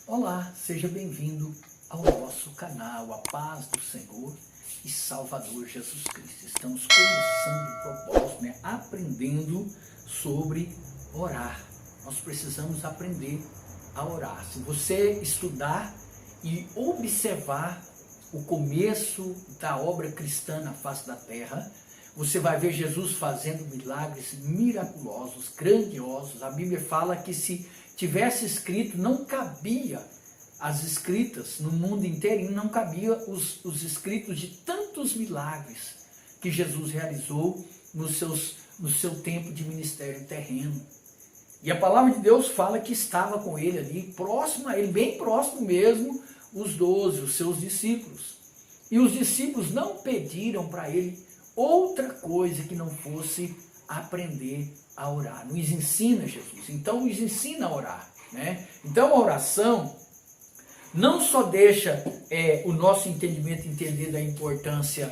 Olá, seja bem-vindo ao nosso canal, a paz do Senhor e Salvador Jesus Cristo. Estamos começando o propósito, aprendendo sobre orar. Nós precisamos aprender a orar. Se você estudar e observar o começo da obra cristã na face da terra, você vai ver Jesus fazendo milagres miraculosos, grandiosos. A Bíblia fala que se tivesse escrito, não cabia as escritas no mundo inteiro, não cabia os escritos de tantos milagres que Jesus realizou no seu tempo de ministério terreno. E a palavra de Deus fala que estava com ele ali, próximo a ele, bem próximo mesmo, os 12, os seus discípulos. E os discípulos não pediram para ele outra coisa que não fosse aprender a orar. Nos ensina Jesus, então nos ensina a orar, Então a oração não só deixa o nosso entendimento entender da importância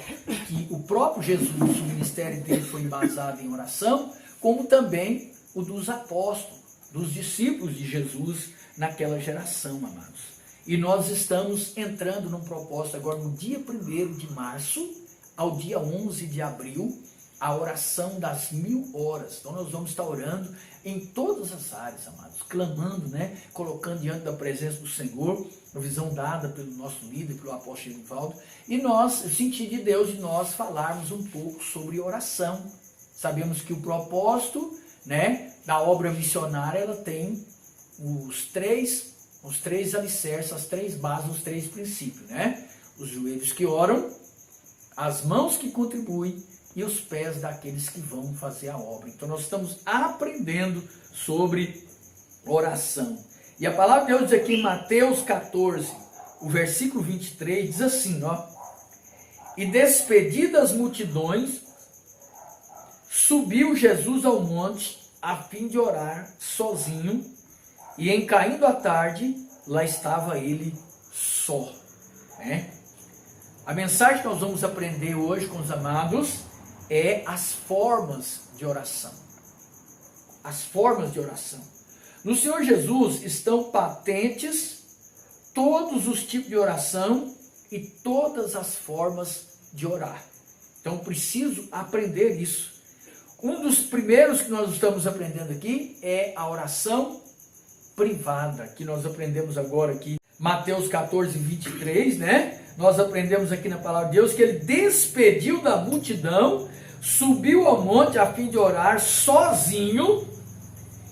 que o próprio Jesus, o ministério dele foi embasado em oração, como também o dos apóstolos, dos discípulos de Jesus naquela geração, amados. E nós estamos entrando num propósito agora no dia 1º de março, ao dia 11 de abril, a oração das 1000 horas. Então nós vamos estar orando em todas as áreas, amados, clamando, colocando diante da presença do Senhor, a visão dada pelo nosso líder, pelo apóstolo Edivaldo, e nós, sentir de Deus, de nós falarmos um pouco sobre oração. Sabemos que o propósito, da obra missionária, ela tem os três alicerces, as 3 bases, os 3 princípios, Os joelhos que oram, as mãos que contribuem e os pés daqueles que vão fazer a obra. Então nós estamos aprendendo sobre oração. E a palavra de Deus diz aqui em Mateus 14, o versículo 23, diz assim, E despedidas as multidões, subiu Jesus ao monte a fim de orar sozinho, e em caindo a tarde, lá estava ele só. A mensagem que nós vamos aprender hoje com os amados é as formas de oração. As formas de oração. No Senhor Jesus estão patentes todos os tipos de oração e todas as formas de orar. Então preciso aprender isso. Um dos primeiros que nós estamos aprendendo aqui é a oração privada, que nós aprendemos agora aqui, Mateus 14, 23, Nós aprendemos aqui na palavra de Deus que ele despediu da multidão, subiu ao monte a fim de orar sozinho,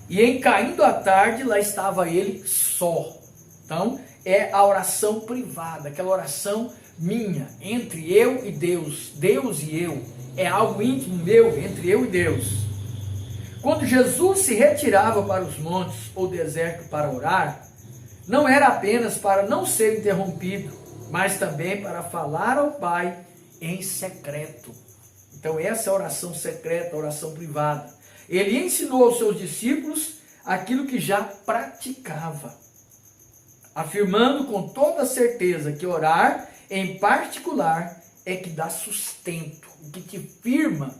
e em caindo a tarde, lá estava ele só. Então, é a oração privada, aquela oração minha, entre eu e Deus, Deus e eu, é algo íntimo meu, entre eu e Deus. Quando Jesus se retirava para os montes ou deserto para orar, não era apenas para não ser interrompido, mas também para falar ao Pai em secreto. Então essa é a oração secreta, a oração privada. Ele ensinou aos seus discípulos aquilo que já praticava, afirmando com toda certeza que orar em particular é que dá sustento. O que te firma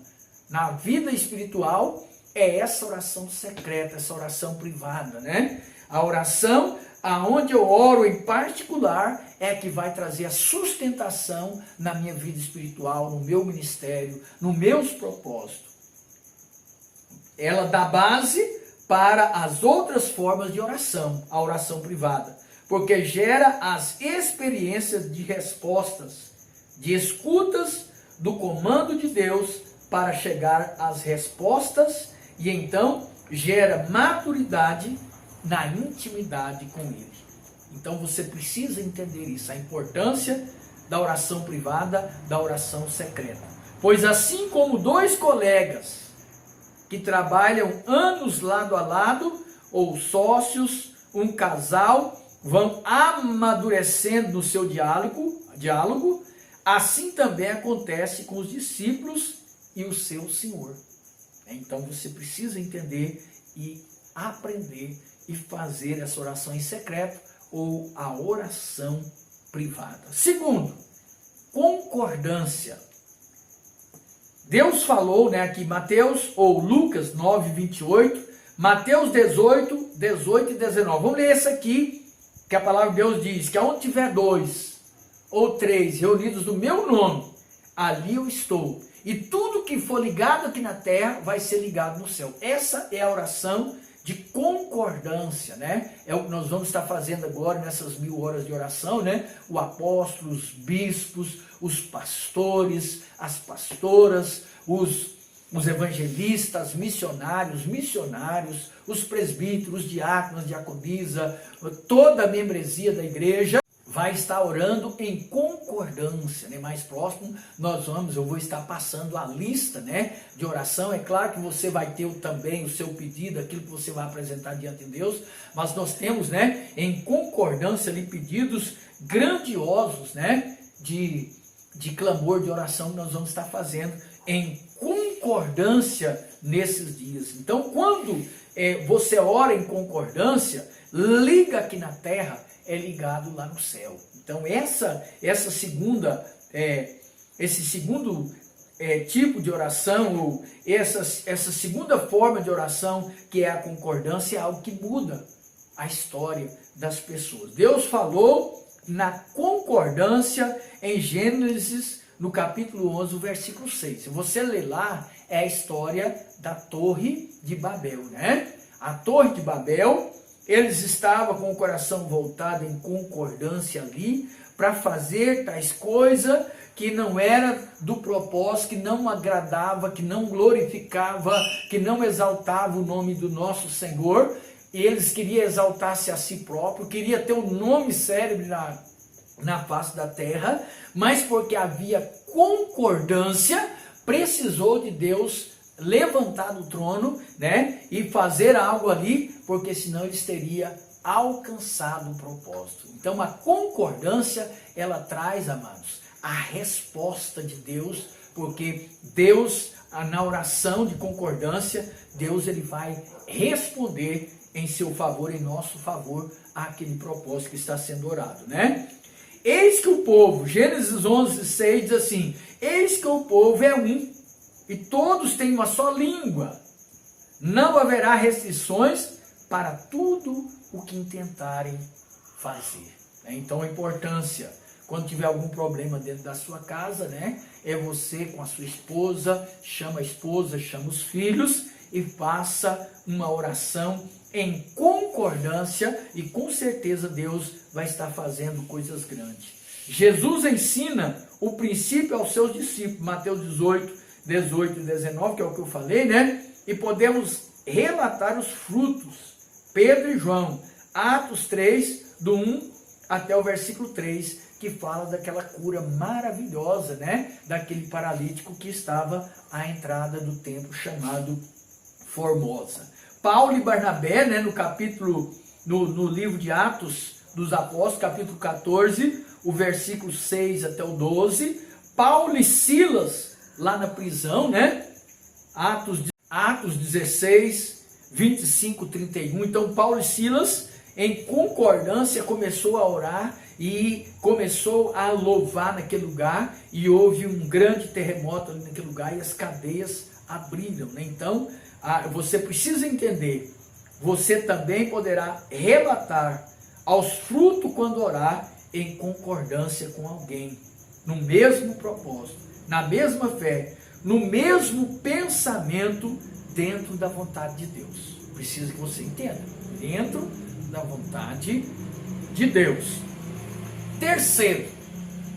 na vida espiritual é essa oração secreta, essa oração privada, A oração aonde eu oro em particular é que vai trazer a sustentação na minha vida espiritual, no meu ministério, nos meus propósitos. Ela dá base para as outras formas de oração, a oração privada, porque gera as experiências de respostas, de escutas do comando de Deus para chegar às respostas e então gera maturidade na intimidade com ele. Então você precisa entender isso, a importância da oração privada, da oração secreta. Pois assim como 2 colegas que trabalham anos lado a lado, ou sócios, um casal, vão amadurecendo no seu diálogo, assim também acontece com os discípulos e o seu Senhor. Então você precisa entender e aprender e fazer essa oração em secreto ou a oração privada. Segundo, concordância. Deus falou, aqui Mateus ou Lucas 9, 28, Mateus 18, 18 e 19. Vamos ler esse aqui que a palavra de Deus diz que aonde tiver 2 ou 3 reunidos no meu nome, ali eu estou. E tudo que for ligado aqui na terra vai ser ligado no céu. Essa é a oração de concordância, né? É o que nós vamos estar fazendo agora nessas 1000 horas de oração, né? O apóstolo, os bispos, os pastores, as pastoras, os evangelistas, missionários, os presbíteros, os diáconos, diaconisa, toda a membresia da igreja vai estar orando em concordância, né? Mais próximo eu vou estar passando a lista, né, de oração. É claro que você vai ter também o seu pedido, aquilo que você vai apresentar diante de Deus, mas nós temos, né, em concordância ali pedidos grandiosos, né, de clamor, de oração que nós vamos estar fazendo em concordância nesses dias. Então, quando você ora em concordância, liga aqui na terra, é ligado lá no céu. Então esse segundo tipo de oração, ou essa segunda forma de oração, que é a concordância, é algo que muda a história das pessoas. Deus falou na concordância em Gênesis, no capítulo 11, versículo 6. Se você ler lá, é a história da Torre de Babel, né? A Torre de Babel, eles estavam com o coração voltado em concordância ali, para fazer tais coisas que não era do propósito, que não agradava, que não glorificava, que não exaltava o nome do nosso Senhor. E eles queriam exaltar-se a si próprio, queriam ter um nome célebre na face da terra, mas porque havia concordância, precisou de Deus levantar do trono, né, e fazer algo ali, porque senão eles teriam alcançado o propósito. Então a concordância, ela traz, amados, a resposta de Deus, porque Deus, na oração de concordância, Deus ele vai responder em seu favor, em nosso favor, àquele propósito que está sendo orado, né? Eis que o povo, Gênesis 11, 6 diz assim: eis que o povo é um, e todos têm uma só língua. Não haverá restrições para tudo o que intentarem fazer. Então a importância, quando tiver algum problema dentro da sua casa, né, é você com a sua esposa, chama os filhos e faça uma oração em concordância, e com certeza Deus vai estar fazendo coisas grandes. Jesus ensina o princípio aos seus discípulos, Mateus 18 e 19, que é o que eu falei, né? E podemos relatar os frutos, Pedro e João, Atos 3, do 1 até o versículo 3, que fala daquela cura maravilhosa, né? Daquele paralítico que estava à entrada do templo chamado Formosa. Paulo e Barnabé, né, no livro de Atos dos Apóstolos, capítulo 14, o versículo 6 até o 12, Paulo e Silas, lá na prisão, né, Atos 16, 25, 31, então Paulo e Silas, em concordância, começou a orar e começou a louvar naquele lugar, e houve um grande terremoto ali naquele lugar, e as cadeias abriram, né? Então, você precisa entender, você também poderá relatar aos frutos quando orar em concordância com alguém, no mesmo propósito, na mesma fé, no mesmo pensamento, dentro da vontade de Deus. Precisa que você entenda, dentro da vontade de Deus. Terceiro,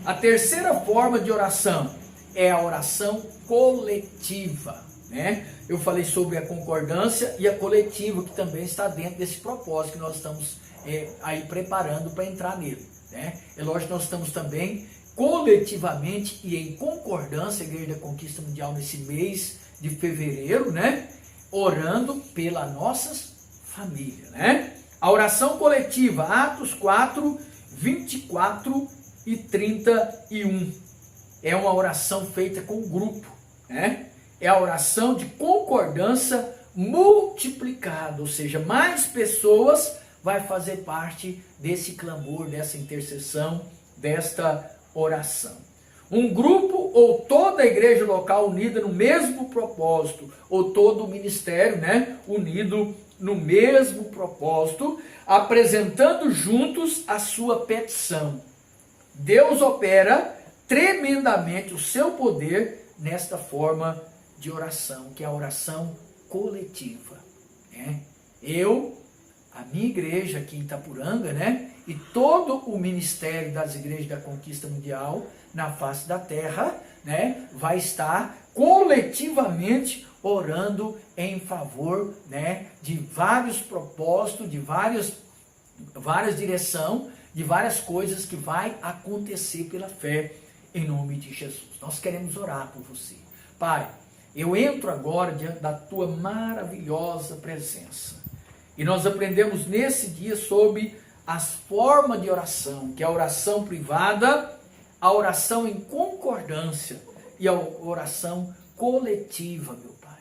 a terceira forma de oração é a oração coletiva, né? Eu falei sobre a concordância e a coletiva, que também está dentro desse propósito que nós estamos aí preparando para entrar nele, né? É lógico que nós estamos também coletivamente e em concordância, a Igreja da Conquista Mundial, nesse mês de fevereiro, né? Orando pela nossas famílias, né? A oração coletiva, Atos 4, 24 e 31. É uma oração feita com grupo, né? É a oração de concordância multiplicada, ou seja, mais pessoas vai fazer parte desse clamor, dessa intercessão, desta oração. Um grupo ou toda a igreja local unida no mesmo propósito, ou todo o ministério, né, unido no mesmo propósito, apresentando juntos a sua petição. Deus opera tremendamente o seu poder nesta forma de oração, que é a oração coletiva. Né? A minha igreja aqui em Itapuranga, né? E todo o ministério das igrejas da Conquista Mundial na face da terra, né? Vai estar coletivamente orando em favor, né? De vários propósitos, de várias direções, de várias coisas que vai acontecer pela fé em nome de Jesus. Nós queremos orar por você. Pai, eu entro agora diante da tua maravilhosa presença. E nós aprendemos nesse dia sobre as formas de oração, que é a oração privada, a oração em concordância e a oração coletiva, meu Pai.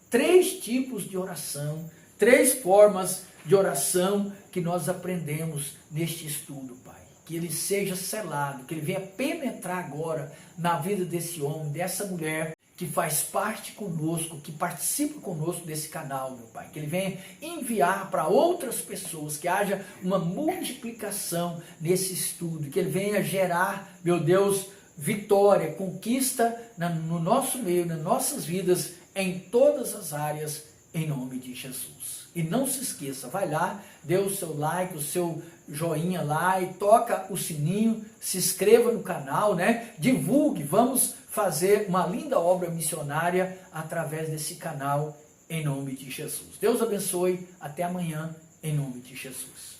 3 tipos de oração, 3 formas de oração que nós aprendemos neste estudo, Pai. Que ele seja selado, que ele venha penetrar agora na vida desse homem, dessa mulher, que faz parte conosco, que participa conosco desse canal, meu Pai. Que ele venha enviar para outras pessoas, que haja uma multiplicação nesse estudo, que ele venha gerar, meu Deus, vitória, conquista no nosso meio, nas nossas vidas, em todas as áreas, em nome de Jesus. E não se esqueça, vai lá, dê o seu like, o seu joinha lá e toca o sininho, se inscreva no canal, né? Divulgue, vamos fazer uma linda obra missionária através desse canal, em nome de Jesus. Deus abençoe, até amanhã, em nome de Jesus.